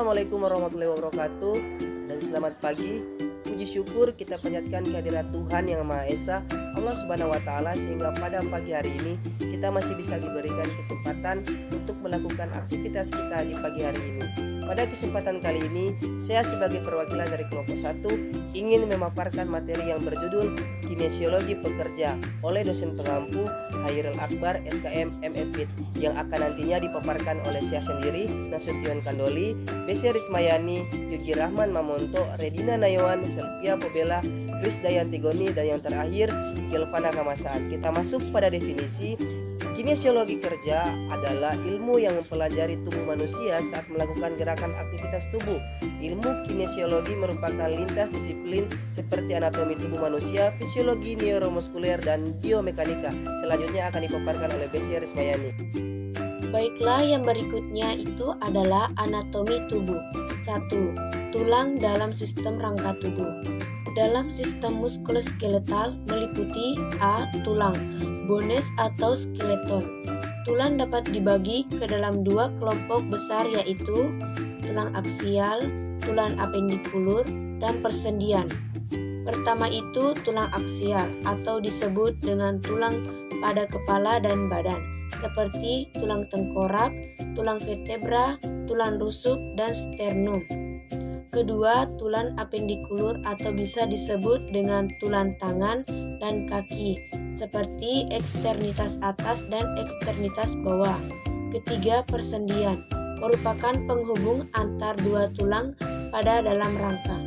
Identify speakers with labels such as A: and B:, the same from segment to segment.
A: Assalamualaikum warahmatullahi wabarakatuh. Dan selamat pagi. Puji syukur kita panjatkan kehadirat Tuhan Yang Maha Esa, Allah Subhanahu wa Ta'ala, sehingga pada pagi hari ini kita masih bisa diberikan kesempatan untuk melakukan aktivitas kita di pagi hari ini. Pada kesempatan kali ini, saya sebagai perwakilan dari kelompok 1 ingin memaparkan materi yang berjudul Kinesiologi Pekerja oleh dosen pengampu Hairul Akbar SKM MFIT, yang akan nantinya dipaparkan oleh saya sendiri, Nasution Kandoli, BC Rismayani, Yugi Rahman Mamonto, Redina Nayawan, Selvia Pobela, Kris Dayantigoni, dan yang terakhir Gilvana Kamasan. Kita masuk pada definisi. Kinesiologi kerja adalah ilmu yang mempelajari tubuh manusia saat melakukan gerakan aktivitas tubuh. Ilmu kinesiologi merupakan lintas disiplin seperti anatomi tubuh manusia, fisiologi, neuromuskuler, dan biomekanika. Selanjutnya akan dipaparkan oleh BC Rismayani.
B: Baiklah, yang berikutnya itu adalah anatomi tubuh. 1. Tulang dalam sistem rangka tubuh. Dalam sistem muskuloskeletal meliputi A. Tulang, bones atau skeleton. Tulang dapat dibagi ke dalam dua kelompok besar, yaitu tulang aksial, tulang apendikulur, dan persendian. Pertama itu tulang aksial atau disebut dengan tulang pada kepala dan badan, seperti tulang tengkorak, tulang vertebra, tulang rusuk, dan sternum. Kedua, tulang apendikulur atau bisa disebut dengan tulang tangan dan kaki, seperti eksternitas atas dan eksternitas bawah. Ketiga, persendian, merupakan penghubung antar dua tulang pada dalam rangka.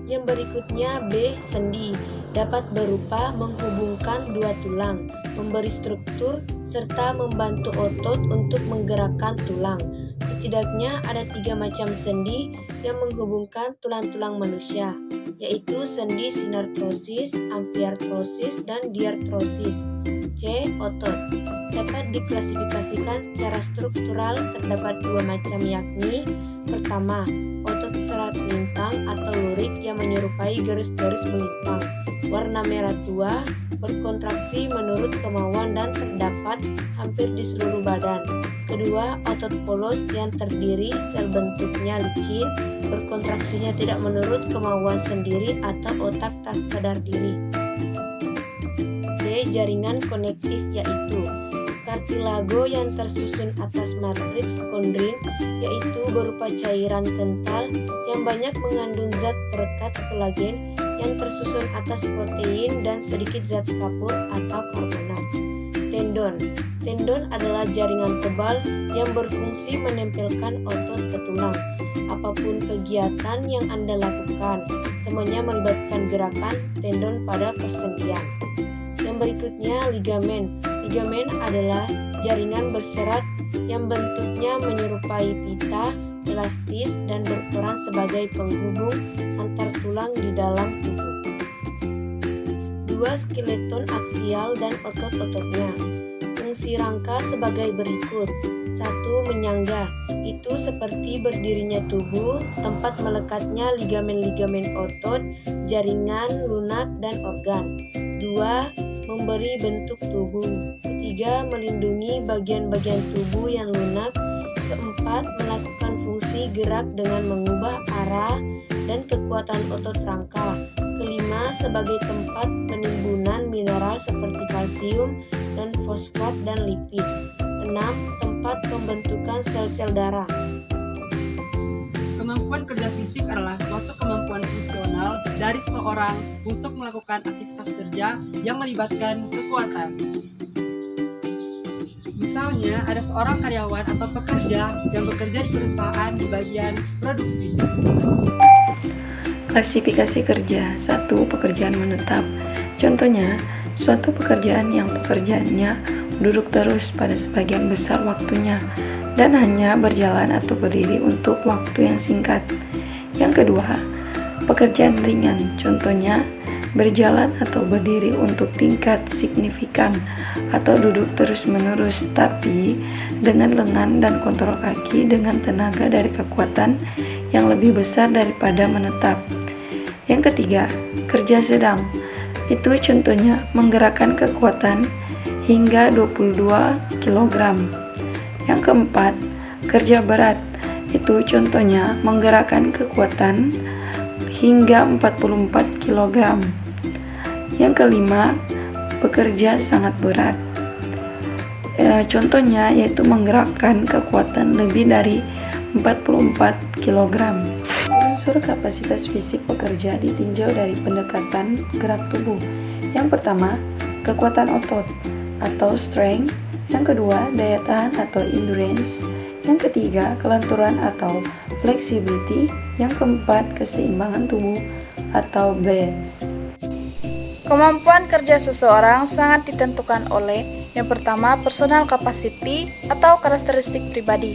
B: Yang berikutnya B. Sendi, dapat berupa menghubungkan dua tulang, memberi struktur, serta membantu otot untuk menggerakkan tulang. Setidaknya ada 3 macam sendi yang menghubungkan tulang-tulang manusia, yaitu sendi sinartrosis, amfiartrosis, dan diartrosis. C. Otot, dapat diklasifikasikan secara struktural terdapat 2 macam, yakni pertama, otot serat melintang atau lurik yang menyerupai garis-garis melintang, warna merah tua, berkontraksi menurut kemauan dan terdapat hampir di seluruh badan. Kedua, otot polos yang terdiri sel bentuknya licin, berkontraksinya tidak menurut kemauan sendiri atau otak tak sadar diri. D. Jaringan konektif, yaitu kartilago yang tersusun atas matriks kondrin, yaitu berupa cairan kental yang banyak mengandung zat perekat kolagen yang tersusun atas protein dan sedikit zat kapur atau karbonat. Tendon. Tendon adalah jaringan tebal yang berfungsi menempelkan otot ke tulang. Apapun kegiatan yang Anda lakukan, semuanya melibatkan gerakan tendon pada persendian. Yang berikutnya, ligamen. Ligamen adalah jaringan berserat yang bentuknya menyerupai pita, elastis, dan berperan sebagai penghubung antar tulang di dalam tubuh. 2. Skeleton aksial dan otot-ototnya. Fungsi rangka sebagai berikut. 1. Menyangga, itu seperti berdirinya tubuh, tempat melekatnya ligamen-ligamen otot, jaringan, lunak, dan organ. 2. Memberi bentuk tubuh. 3. Melindungi bagian-bagian tubuh yang lunak. 4. Melakukan fungsi gerak dengan mengubah arah dan kekuatan otot rangka. 5. Sebagai tempat penimbunan mineral seperti kalsium dan fosfat dan lipid. 6. Tempat pembentukan sel-sel darah.
C: Kemampuan kerja fisik adalah suatu kemampuan fungsional dari seseorang untuk melakukan aktivitas kerja yang melibatkan kekuatan. Misalnya, ada seorang karyawan atau pekerja yang bekerja di perusahaan di bagian produksi.
D: Klasifikasi kerja. 1. Pekerjaan menetap. Contohnya, suatu pekerjaan yang pekerjaannya duduk terus pada sebagian besar waktunya dan hanya berjalan atau berdiri untuk waktu yang singkat. Yang kedua, pekerjaan ringan. Contohnya, berjalan atau berdiri untuk tingkat signifikan atau duduk terus-menerus tapi dengan lengan dan kontrol kaki dengan tenaga dari kekuatan yang lebih besar daripada menetap. Yang ketiga, kerja sedang. Itu contohnya menggerakkan kekuatan hingga 22 kg. Yang keempat, kerja berat. Itu contohnya menggerakkan kekuatan hingga 44 kg. Yang kelima, bekerja sangat berat. Contohnya yaitu menggerakkan kekuatan lebih dari 44 kg. Unsur kapasitas fisik pekerja ditinjau dari pendekatan gerak tubuh. Yang pertama, kekuatan otot atau strength. Yang kedua, daya tahan atau endurance. Yang ketiga, kelenturan atau flexibility. Yang keempat, keseimbangan tubuh atau balance.
E: Kemampuan kerja seseorang sangat ditentukan oleh yang pertama, personal capacity atau karakteristik pribadi,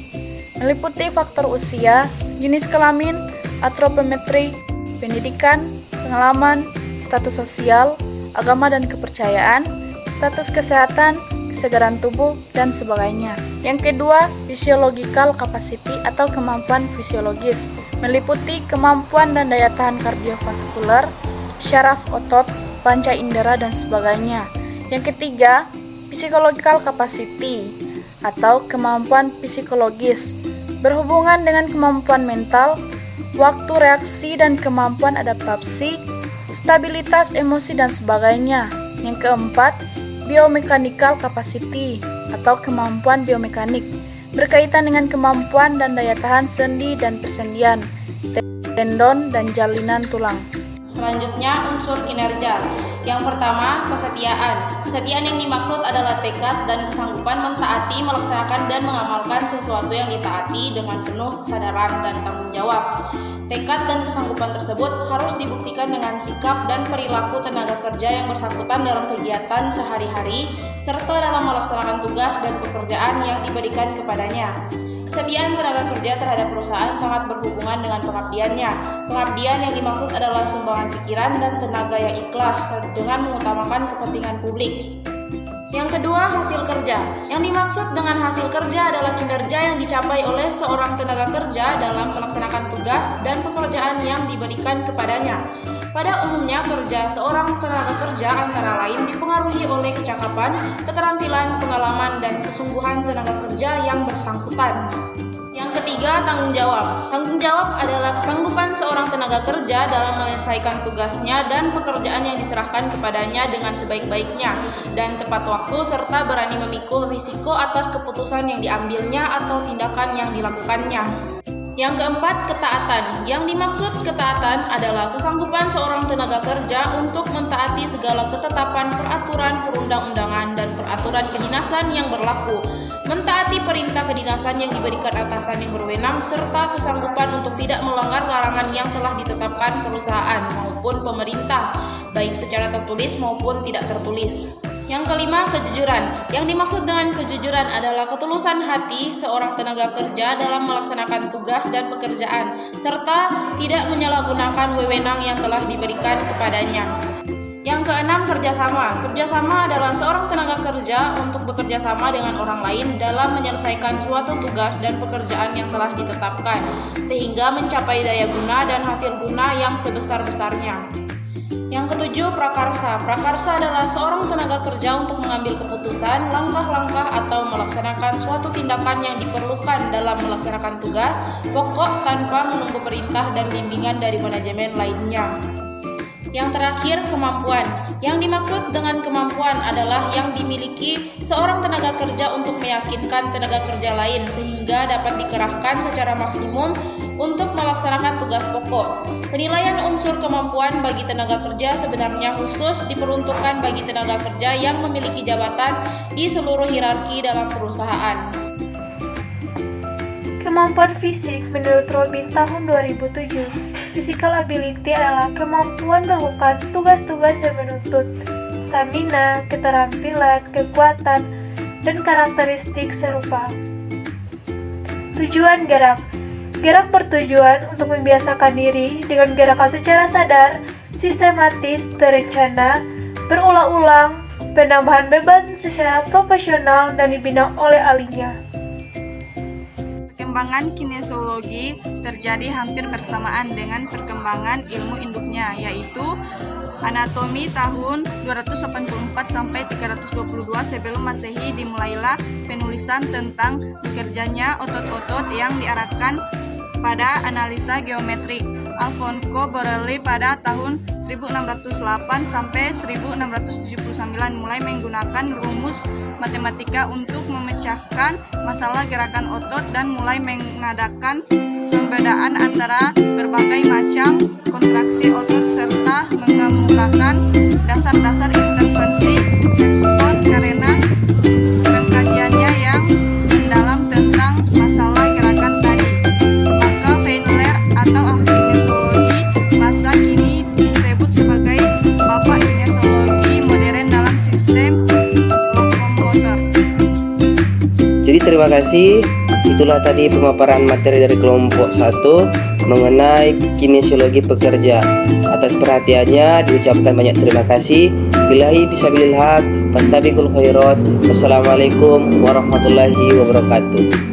E: meliputi faktor usia, jenis kelamin, antropometri, pendidikan, pengalaman, status sosial, agama dan kepercayaan, status kesehatan, kesegaran tubuh, dan sebagainya. Yang kedua, physiological capacity atau kemampuan fisiologis, meliputi kemampuan dan daya tahan kardiovaskular, syaraf otot, panca indera, dan sebagainya. Yang ketiga, psychological capacity atau kemampuan psikologis, berhubungan dengan kemampuan mental, waktu reaksi dan kemampuan adaptasi, stabilitas emosi, dan sebagainya. Yang keempat, biomechanical capacity atau kemampuan biomekanik, berkaitan dengan kemampuan dan daya tahan sendi dan persendian, tendon, dan jalinan tulang.
F: Selanjutnya, unsur kinerja. Yang pertama, kesetiaan. Kesetiaan yang dimaksud adalah tekad dan kesanggupan mentaati, melaksanakan, dan mengamalkan sesuatu yang ditaati dengan penuh kesadaran dan tanggung jawab. Tekad dan kesanggupan tersebut harus dibuktikan dengan sikap dan perilaku tenaga kerja yang bersangkutan dalam kegiatan sehari-hari, serta dalam melaksanakan tugas dan pekerjaan yang diberikan kepadanya. Kesetiaan tenaga kerja terhadap perusahaan sangat berhubungan dengan pengabdiannya. Pengabdian yang dimaksud adalah sumbangan pikiran dan tenaga yang ikhlas dengan mengutamakan kepentingan publik. Yang kedua, hasil kerja. Yang dimaksud dengan hasil kerja adalah kinerja yang dicapai oleh seorang tenaga kerja dalam melaksanakan tugas dan pekerjaan yang diberikan kepadanya. Pada umumnya, kerja seorang tenaga kerja antara lain dipengaruhi oleh kecakapan, keterampilan, pengalaman, dan kesungguhan tenaga kerja yang bersangkutan. Yang ketiga, tanggung jawab. Tanggung jawab adalah kesanggupan seorang tenaga kerja dalam menyelesaikan tugasnya dan pekerjaan yang diserahkan kepadanya dengan sebaik-baiknya dan tepat waktu, serta berani memikul risiko atas keputusan yang diambilnya atau tindakan yang dilakukannya. Yang keempat, ketaatan. Yang dimaksud ketaatan adalah kesanggupan seorang tenaga kerja untuk mentaati segala ketetapan, peraturan perundang-undangan, dan peraturan kedinasan yang berlaku, mentaati perintah kedinasan yang diberikan atasan yang berwenang, serta kesanggupan untuk tidak melanggar larangan yang telah ditetapkan perusahaan maupun pemerintah, baik secara tertulis maupun tidak tertulis. Yang kelima, kejujuran. Yang dimaksud dengan kejujuran adalah ketulusan hati seorang tenaga kerja dalam melaksanakan tugas dan pekerjaan, serta tidak menyalahgunakan wewenang yang telah diberikan kepadanya. Yang keenam, kerjasama. Kerjasama adalah seorang tenaga kerja untuk bekerja sama dengan orang lain dalam menyelesaikan suatu tugas dan pekerjaan yang telah ditetapkan, sehingga mencapai daya guna dan hasil guna yang sebesar-besarnya. Yang ketujuh, prakarsa. Prakarsa adalah seorang tenaga kerja untuk mengambil keputusan, langkah-langkah, atau melaksanakan suatu tindakan yang diperlukan dalam melaksanakan tugas pokok tanpa menunggu perintah dan bimbingan dari manajemen lainnya. Yang terakhir, kemampuan. Yang dimaksud dengan kemampuan adalah yang dimiliki seorang tenaga kerja untuk meyakinkan tenaga kerja lain sehingga dapat dikerahkan secara maksimum untuk melaksanakan tugas pokok. Penilaian unsur kemampuan bagi tenaga kerja sebenarnya khusus diperuntukkan bagi tenaga kerja yang memiliki jabatan di seluruh hierarki dalam perusahaan.
G: Kemampuan fisik menurut Robin tahun 2007. Physical ability adalah kemampuan melakukan tugas-tugas yang menuntut stamina, keterampilan, kekuatan, dan karakteristik serupa. Tujuan gerak. Gerak bertujuan untuk membiasakan diri dengan gerakan secara sadar, sistematis, terencana, berulang-ulang, penambahan beban secara profesional dan dibina oleh ahlinya.
H: Perkembangan kinesiologi terjadi hampir bersamaan dengan perkembangan ilmu induknya, yaitu anatomi tahun 284 sampai 322 sebelum Masehi dimulailah penulisan tentang bekerjanya otot-otot yang diarahkan pada analisa geometrik. Alfonso Borelli pada tahun 1608 sampai 1679 mulai menggunakan rumus matematika untuk memecahkan masalah gerakan otot dan mulai mengadakan pembedaan antara berbagai macam kontraksi otot serta mengemukakan dasar-dasar intervensi respon karena pengkajiannya yang mendalam tentang masalah gerakan tadi. Maka Weinler atau ahli kinesiologi masa kini disebut sebagai bapak kinesiologi modern dalam sistem lokomotor.
A: Jadi terima kasih. Itulah tadi pemaparan materi dari kelompok 1 mengenai kinesiologi pekerja. Atas perhatiannya diucapkan banyak terima kasih. Billahi fisabilil haq, fastabiqul khairat. Wassalamualaikum warahmatullahi wabarakatuh.